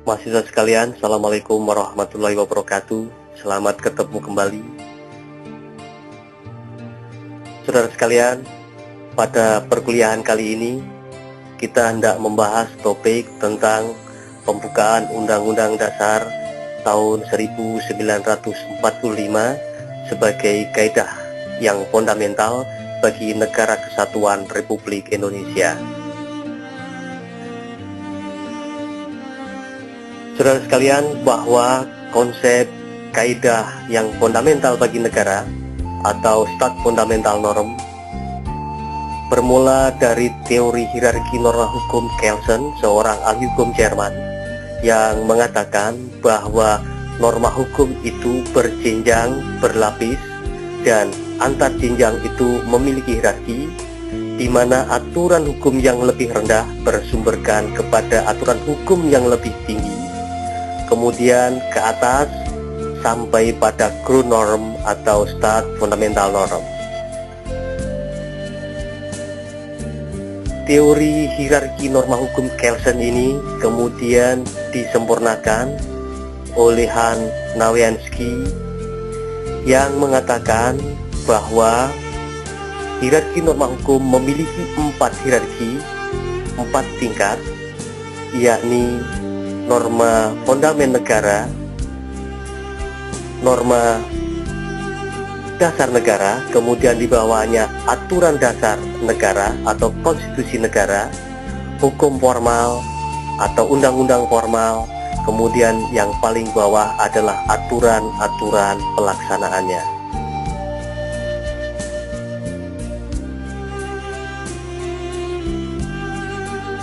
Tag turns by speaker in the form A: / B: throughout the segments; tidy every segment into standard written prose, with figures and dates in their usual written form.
A: Mahasiswa sekalian, Assalamualaikum warahmatullahi wabarakatuh. Selamat ketemu kembali. Saudara sekalian, pada perkuliahan kali ini kita hendak membahas topik tentang pembukaan Undang-Undang Dasar tahun 1945 sebagai kaidah yang fundamental bagi Negara Kesatuan Republik Indonesia. Saudara sekalian, bahwa konsep kaidah yang fundamental bagi negara atau Stat Fundamental Norm bermula dari teori hierarki norma hukum Kelsen, seorang ahli hukum Jerman, yang mengatakan bahwa norma hukum itu berjenjang, berlapis, dan antar jenjang itu memiliki hierarki, di mana aturan hukum yang lebih rendah bersumberkan kepada aturan hukum yang lebih tinggi, kemudian ke atas sampai pada Grundnorm atau Stat Fundamental Norm. Teori hierarki norma hukum Kelsen ini kemudian disempurnakan oleh Hans Nawiansky yang mengatakan bahwa hierarki norma hukum memiliki 4 tingkat, yakni norma fondamen negara, norma dasar negara, kemudian di bawahnya aturan dasar negara atau konstitusi negara, hukum formal atau undang-undang formal, kemudian yang paling bawah adalah aturan-aturan pelaksanaannya.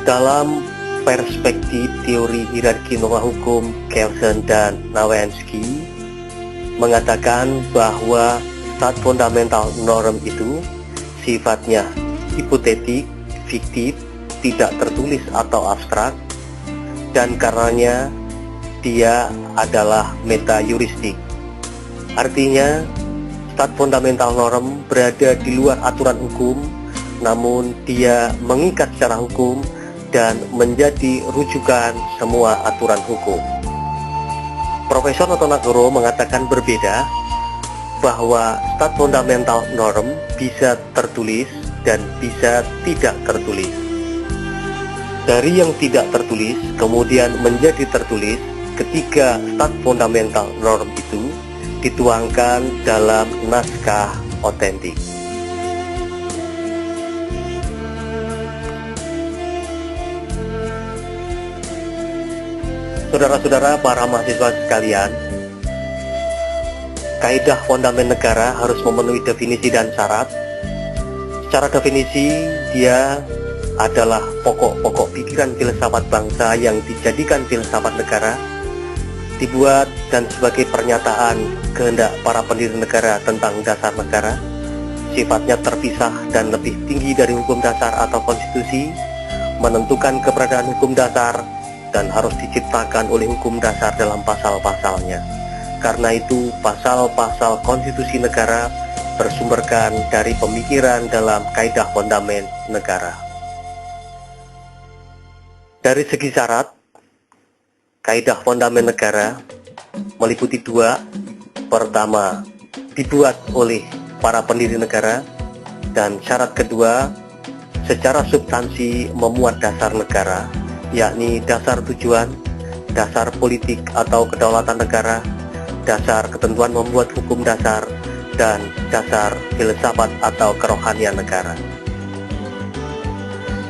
A: Dalam perspektif teori hierarki norma hukum Kelsen dan Nawiansky mengatakan bahwa Stat Fundamental Norm itu sifatnya hipotetik, fiktif, tidak tertulis atau abstrak, dan karenanya dia adalah meta-yuristik. Artinya, Stat Fundamental Norm berada di luar aturan hukum, namun dia mengikat secara hukum dan menjadi rujukan semua aturan hukum. Profesor Notonegoro mengatakan berbeda, bahwa Stat Fundamental Norm bisa tertulis dan bisa tidak tertulis. Dari yang tidak tertulis kemudian menjadi tertulis ketika Stat Fundamental Norm itu dituangkan dalam naskah otentik. Saudara-saudara, para mahasiswa sekalian, kaidah fondamen negara harus memenuhi definisi dan syarat. Secara definisi, dia adalah pokok-pokok pikiran filsafat bangsa yang dijadikan filsafat negara, dibuat dan sebagai pernyataan kehendak para pendiri negara tentang dasar negara, sifatnya terpisah dan lebih tinggi dari hukum dasar atau konstitusi, menentukan keberadaan hukum dasar, dan harus diciptakan oleh hukum dasar dalam pasal-pasalnya. Karena itu, pasal-pasal konstitusi negara bersumberkan dari pemikiran dalam kaidah fondamen negara. Dari segi syarat, kaidah fondamen negara meliputi 2. Pertama, dibuat oleh para pendiri negara, dan syarat kedua, secara substansi memuat dasar negara, yakni dasar tujuan, dasar politik atau kedaulatan negara, dasar ketentuan membuat hukum dasar, dan dasar filsafat atau kerohanian negara.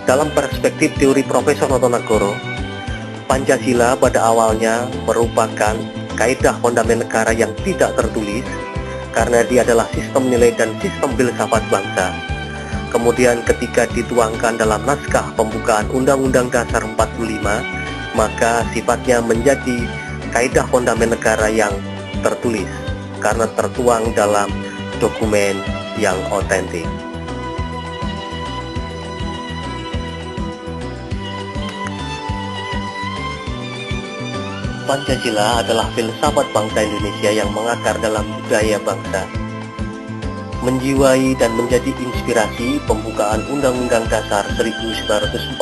A: Dalam perspektif teori Profesor Notonegoro, Pancasila pada awalnya merupakan kaidah fondamen negara yang tidak tertulis karena dia adalah sistem nilai dan sistem filsafat bangsa. Kemudian ketika dituangkan dalam naskah pembukaan Undang-Undang Dasar 45, maka sifatnya menjadi kaidah fondamen negara yang tertulis karena tertuang dalam dokumen yang otentik. Pancasila adalah filsafat bangsa Indonesia yang mengakar dalam budaya bangsa, menjiwai dan menjadi inspirasi pembukaan Undang-Undang Dasar 1945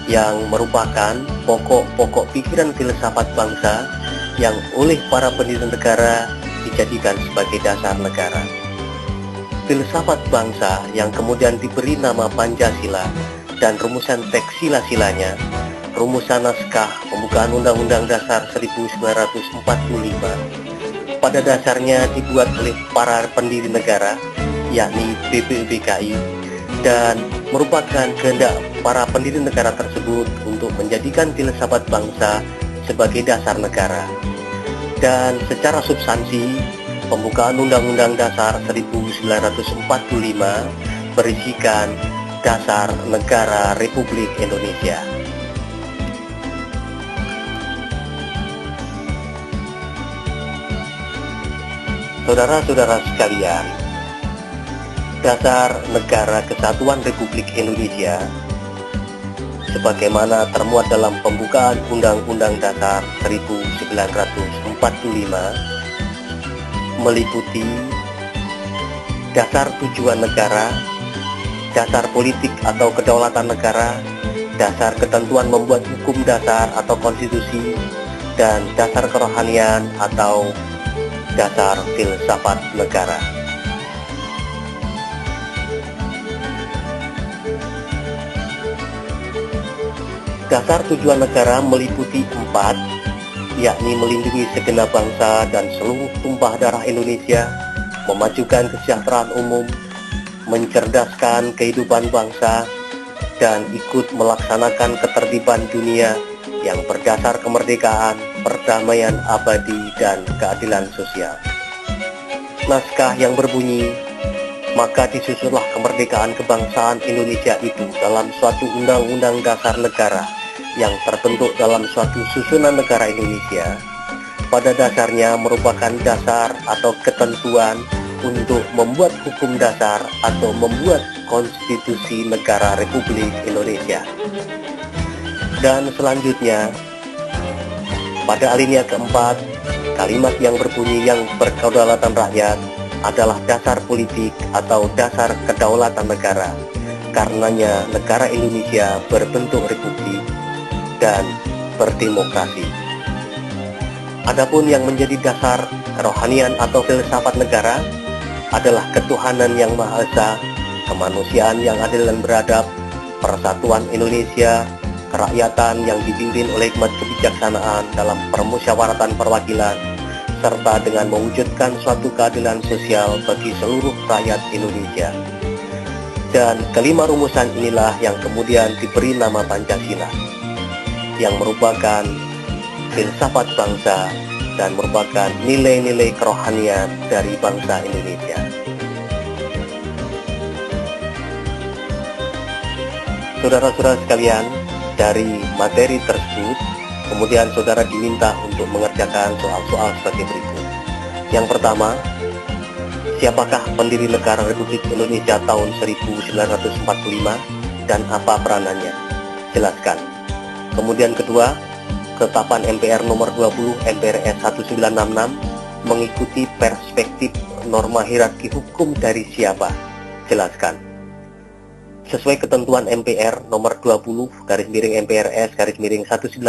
A: yang merupakan pokok-pokok pikiran filsafat bangsa yang oleh para pendiri negara dijadikan sebagai dasar negara. Filsafat bangsa yang kemudian diberi nama Pancasila dan rumusan teks sila-silanya, rumusan naskah pembukaan Undang-Undang Dasar 1945, pada dasarnya dibuat oleh para pendiri negara, yakni BPUPKI, dan merupakan kehendak para pendiri negara tersebut untuk menjadikan filsafat bangsa sebagai dasar negara. Dan secara substansi, pembukaan Undang-Undang Dasar 1945 berisikan dasar negara Republik Indonesia. Saudara-saudara sekalian, dasar negara kesatuan Republik Indonesia sebagaimana termuat dalam pembukaan Undang-Undang Dasar 1945 meliputi dasar tujuan negara, dasar politik atau kedaulatan negara, dasar ketentuan membuat hukum dasar atau konstitusi, dan dasar kerohanian atau dasar filsafat negara. Dasar tujuan negara meliputi 4, yakni melindungi segenap bangsa dan seluruh tumpah darah Indonesia, memajukan kesejahteraan umum, mencerdaskan kehidupan bangsa, dan ikut melaksanakan ketertiban dunia yang berdasar kemerdekaan, perdamaian abadi, dan keadilan sosial. Naskah yang berbunyi, maka disusunlah kemerdekaan kebangsaan Indonesia itu dalam suatu undang-undang dasar negara yang terbentuk dalam suatu susunan negara Indonesia, pada dasarnya merupakan dasar atau ketentuan untuk membuat hukum dasar atau membuat konstitusi negara Republik Indonesia. Dan selanjutnya, pada alinea keempat, kalimat yang berbunyi yang berkedaulatan rakyat adalah dasar politik atau dasar kedaulatan negara. Karenanya negara Indonesia berbentuk republik dan berdemokrasi. Adapun yang menjadi dasar kerohanian atau filsafat negara adalah ketuhanan yang Maha Esa, kemanusiaan yang adil dan beradab, persatuan Indonesia, kerakyatan yang dipimpin oleh hikmat kebijaksanaan dalam permusyawaratan perwakilan, serta dengan mewujudkan suatu keadilan sosial bagi seluruh rakyat Indonesia. Dan kelima rumusan inilah yang kemudian diberi nama Pancasila, yang merupakan filsafat bangsa dan merupakan nilai-nilai kerohanian dari bangsa Indonesia. Saudara-saudara sekalian, dari materi tersebut, kemudian saudara diminta untuk mengerjakan soal-soal sebagai berikut. Yang pertama, siapakah pendiri negara Republik Indonesia tahun 1945 dan apa peranannya? Jelaskan. Kemudian kedua, ketetapan MPR nomor 20 MPRS 1966 mengikuti perspektif norma hierarki hukum dari siapa? Jelaskan. Sesuai ketentuan MPR nomor 20 MPRS 1966,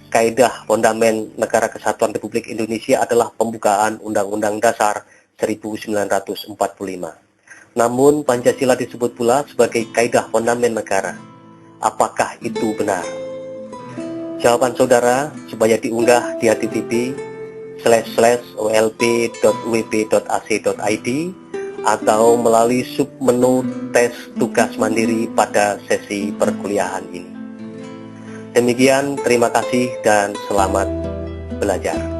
A: kaidah fondamen Negara Kesatuan Republik Indonesia adalah pembukaan Undang-Undang Dasar 1945. Namun Pancasila disebut pula sebagai kaidah fondamen negara. Apakah itu benar? Jawaban saudara supaya diunggah di http://olp.wp.ac.id atau melalui submenu tes tugas mandiri pada sesi perkuliahan ini. Demikian, terima kasih dan selamat belajar.